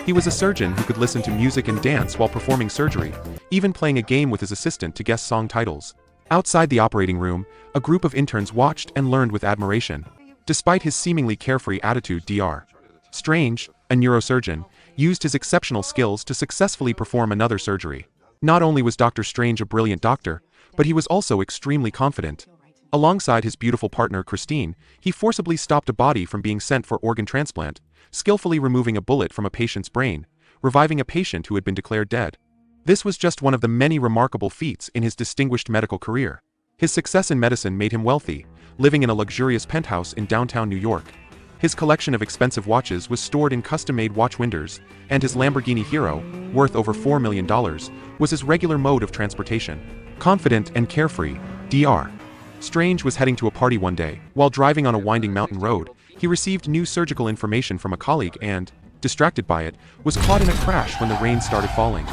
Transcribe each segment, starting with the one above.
He was a surgeon who could listen to music and dance while performing surgery, even playing a game with his assistant to guess song titles. Outside the operating room, a group of interns watched and learned with admiration. Despite his seemingly carefree attitude, Dr. Strange, a neurosurgeon, used his exceptional skills to successfully perform another surgery. Not only was Dr. Strange a brilliant doctor, but he was also extremely confident. Alongside his beautiful partner Christine, he forcibly stopped a body from being sent for organ transplant, skillfully removing a bullet from a patient's brain, reviving a patient who had been declared dead. This was just one of the many remarkable feats in his distinguished medical career. His success in medicine made him wealthy, living in a luxurious penthouse in downtown New York. His collection of expensive watches was stored in custom-made watch windows, and his Lamborghini Hero, worth over $4 million, was his regular mode of transportation. Confident and carefree, Dr. Strange was heading to a party one day. While driving on a winding mountain road, he received new surgical information from a colleague and, distracted by it, was caught in a crash when the rain started falling.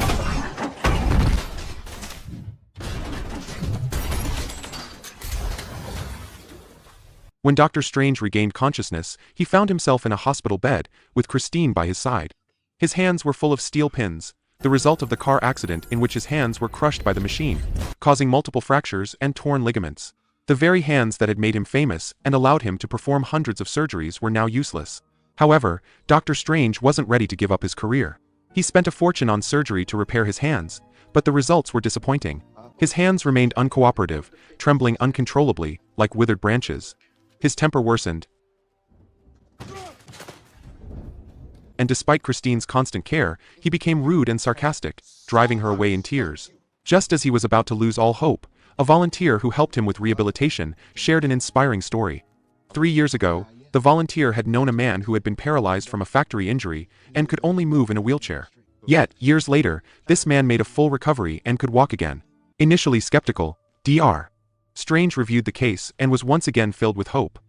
When Dr. Strange regained consciousness, he found himself in a hospital bed, with Christine by his side. His hands were full of steel pins, the result of the car accident in which his hands were crushed by the machine, causing multiple fractures and torn ligaments. The very hands that had made him famous and allowed him to perform hundreds of surgeries were now useless. However, Dr. Strange wasn't ready to give up his career. He spent a fortune on surgery to repair his hands, but the results were disappointing. His hands remained uncooperative, trembling uncontrollably, like withered branches. His temper worsened, and despite Christine's constant care, he became rude and sarcastic, driving her away in tears. Just as he was about to lose all hope, a volunteer who helped him with rehabilitation shared an inspiring story. 3 years ago, the volunteer had known a man who had been paralyzed from a factory injury and could only move in a wheelchair. Yet, years later, this man made a full recovery and could walk again. Initially skeptical, Dr. Strange reviewed the case and was once again filled with hope.